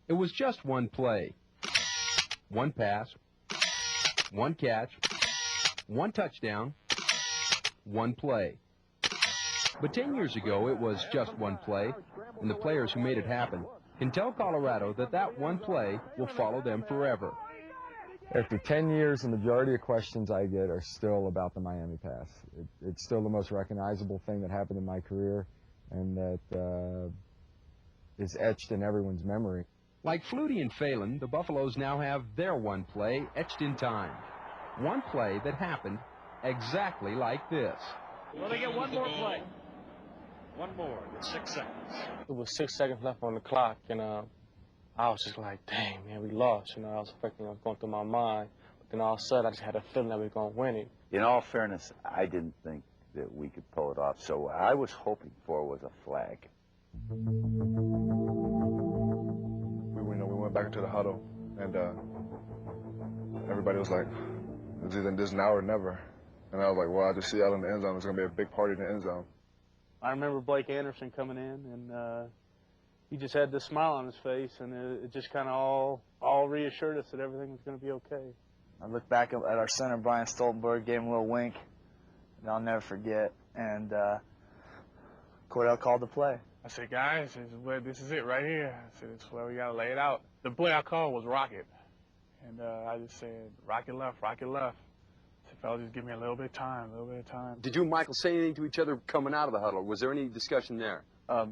It was just one play, one pass, one catch, one touchdown, one play. But 10 years ago, it was just one play, and the players who made it happen can tell Colorado that that one play will follow them forever. After 10 years, the majority of questions I get are still about the Miami Pass. It's still the most recognizable thing that happened in my career, and that is etched in everyone's memory. Like Flutie and Phelan, the Buffaloes now have their one play etched in time. One play that happened exactly like this. Well, they get one more play. One more. It's 6 seconds. It was 6 seconds left on the clock, and I was just like, dang, man, we lost. You know, I was expecting it going through my mind. But then all of a sudden, I just had a feeling that we were going to win it. In all fairness, I didn't think that we could pull it off. So what I was hoping for was a flag. We went back into the huddle, and everybody was like, it's either this now or never. And I was like, well, I just see out in the end zone. It's going to be a big party in the end zone. I remember Blake Anderson coming in, and he just had this smile on his face, and it just kind of all reassured us that everything was going to be okay. I looked back at our center, Brian Stoltenberg, gave him a little wink that I'll never forget, and Cordell called the play. I said, guys, this is it right here. I said, it's where we got to lay it out. The play I called was rocket. And I just said, rocket left, rocket left. I said, fellas, just give me a little bit of time, a little bit of time. Did you and Michael say anything to each other coming out of the huddle? Was there any discussion there?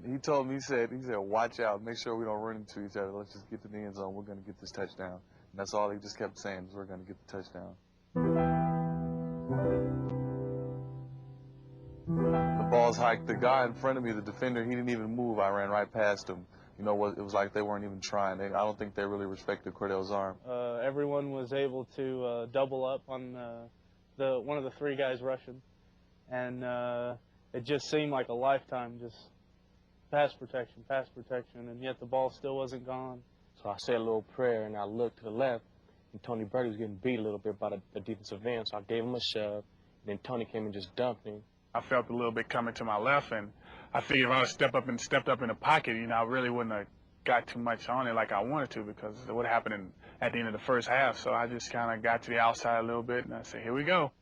He told me, he said, watch out, make sure we don't run into each other. Let's just get to the end zone. We're going to get this touchdown. And that's all he just kept saying, is we're going to get the touchdown. The ball's hiked. The guy in front of me, the defender, he didn't even move. I ran right past him. You know, it was like they weren't even trying. I don't think they really respected Cordell's arm. Everyone was able to double up on one of the three guys rushing, and it just seemed like a lifetime, just pass protection, and yet the ball still wasn't gone. So I said a little prayer, and I looked to the left, and Tony Brady was getting beat a little bit by the defensive end, so I gave him a shove, and then Tony came and just dumped him. I felt a little bit coming to my left, and I figured if I would have stepped up in the pocket, you know, I really wouldn't have got too much on it like I wanted to, because of what happened at the end of the first half. So I just kind of got to the outside a little bit, and I said, here we go.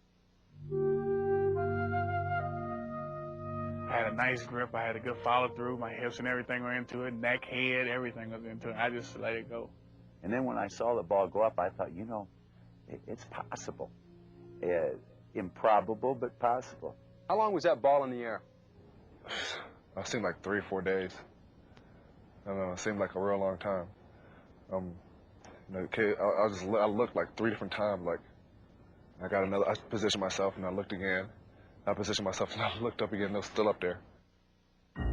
I had a nice grip. I had a good follow-through. My hips and everything were into it. Neck, head, everything was into it. I just let it go. And then when I saw the ball go up, I thought, you know, it's possible. Improbable, but possible. How long was that ball in the air? It seemed like 3 or 4 days. I don't know, it seemed like a real long time. You know, I looked like 3 different times. Like, I positioned myself and I looked again. I positioned myself and I looked up again. It was still up there. The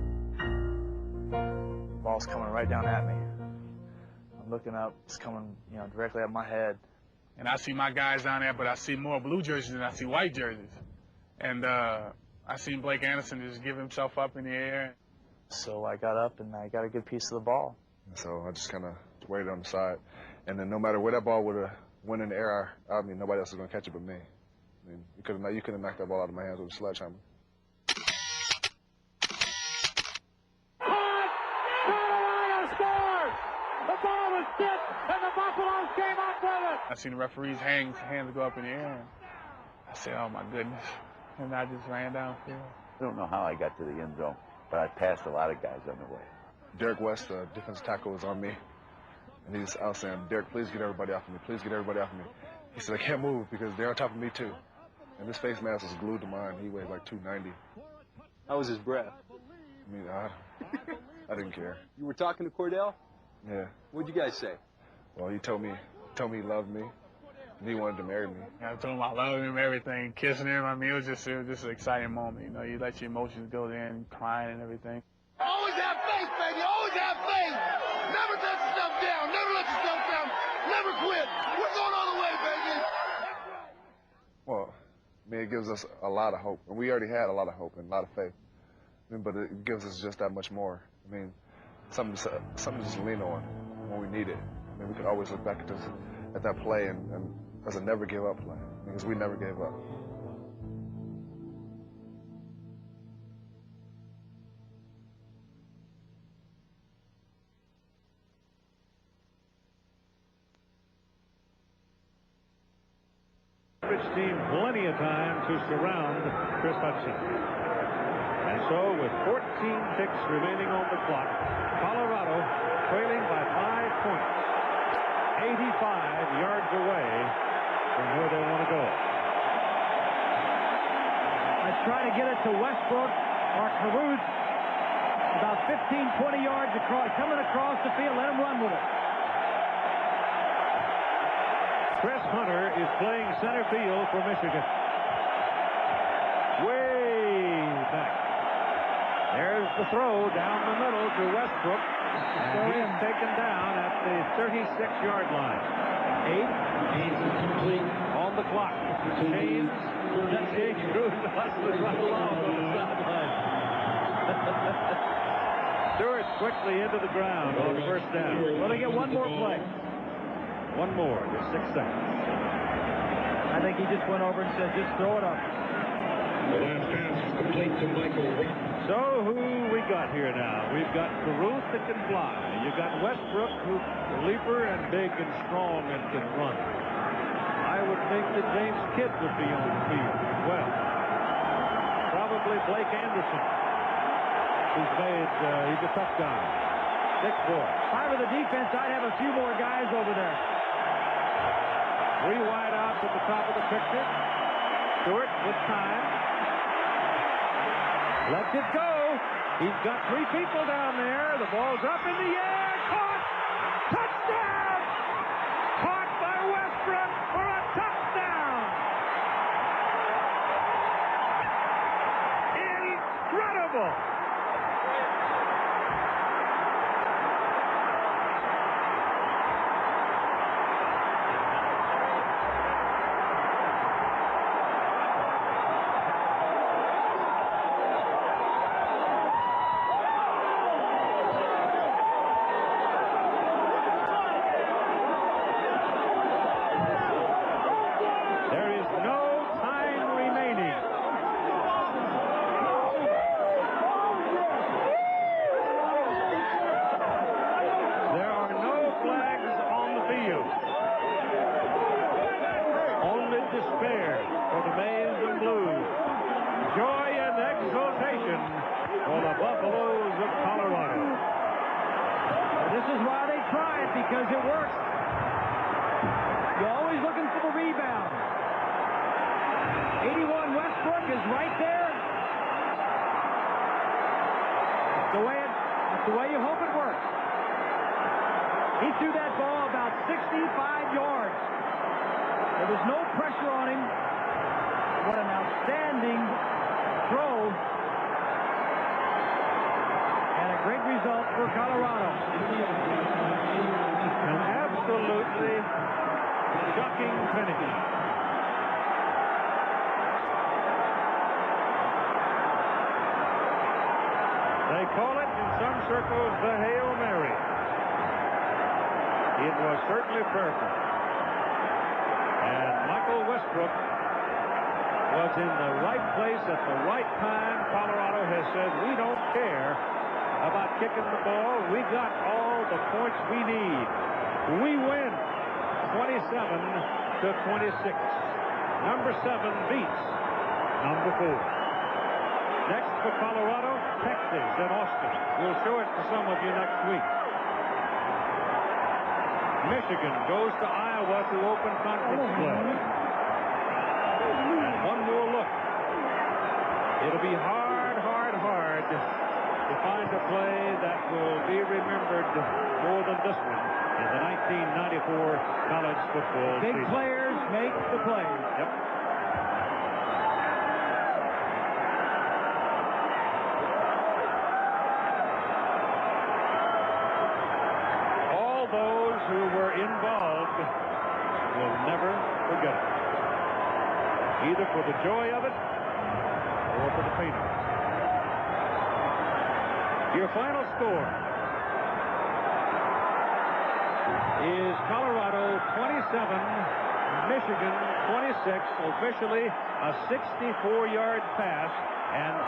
ball's coming right down at me. I'm looking up. It's coming, you know, directly at my head. And I see my guys down there, but I see more blue jerseys than I see white jerseys. And I seen Blake Anderson just give himself up in the air. So I got up and I got a good piece of the ball. So I just kind of waited on the side. And then no matter where that ball would have went in the air, I mean, nobody else was going to catch it but me. I mean, you could have knocked that ball out of my hands with a sledgehammer. I seen the referee's hands go up in the air. I said, oh, my goodness. And I just ran downfield. I don't know how I got to the end zone, but I passed a lot of guys on the way. Derek West, the defensive tackle, was on me. And I was saying, Derek, please get everybody off of me. Please get everybody off of me. He said, I can't move because they're on top of me, too. And this face mask was glued to mine. He weighed like 290. How was his breath? I mean, I didn't care. You were talking to Cordell? Yeah. What'd you guys say? Well, he told me he loved me, and he wanted to marry me. I told him I loved him, everything, kissing him. I mean, it was just an exciting moment. You know, you let your emotions go there and crying and everything. Always have faith, baby. Always have faith. Never let yourself down. Never let yourself down. Never quit. We're going all the way, baby. Well, I mean, it gives us a lot of hope. And we already had a lot of hope and a lot of faith. I mean, but it gives us just that much more. I mean, something to just lean on when we need it. I mean, we could always look back at that play and as a never give up play, because we never gave up. gives team plenty of time to surround Chris Hudson. And so with 14 ticks remaining on the clock, Colorado trailing by 5 points, 85 yards away from where they want to go. I try to get it to Westbrook or Caruth, about 15-20 yards across, coming across the field. Let him run with it. Chris Hunter is playing center field for Michigan. Way back. There's the throw down the middle to Westbrook. And he's taken down at the 36-yard line. 8 on the clock. James Cruz hustling right along on the sideline. Stewart quickly into the ground on first down. Well, they get one more play. One more. Just 6 seconds. I think he just went over and said, just throw it up. The last pass complete to Michael. So who we got here now? We've got Caruth that can fly. You got Westbrook, who's leaper and big and strong and can run. I would think that James Kidd would be on the field as well. Probably Blake Anderson, who's made, he's a tough guy. Thick boy. If I were the defense, I'd have a few more guys over there. 3 wide outs at the top of the picture. Stewart with time. Lets it go. He's got 3 people down there. The ball's up in the air. Caught! Touchdown! Caught by Westbrook for a touchdown! Incredible! Kicking the ball, we got all the points we need. We win 27-26. Number 7 beats number 4. Next for Colorado, Texas and Austin. We'll show it to some of you next week. Michigan goes to Iowa to open conference play. And one more look. It'll be hard to find a play that will be remembered more than this one in the 1994 college football season. Big players make the plays. Yep. All those who were involved will never forget it, either for the joy of it or for the pain of it. Your final score is Colorado 27, Michigan 26, officially a 64-yard pass, and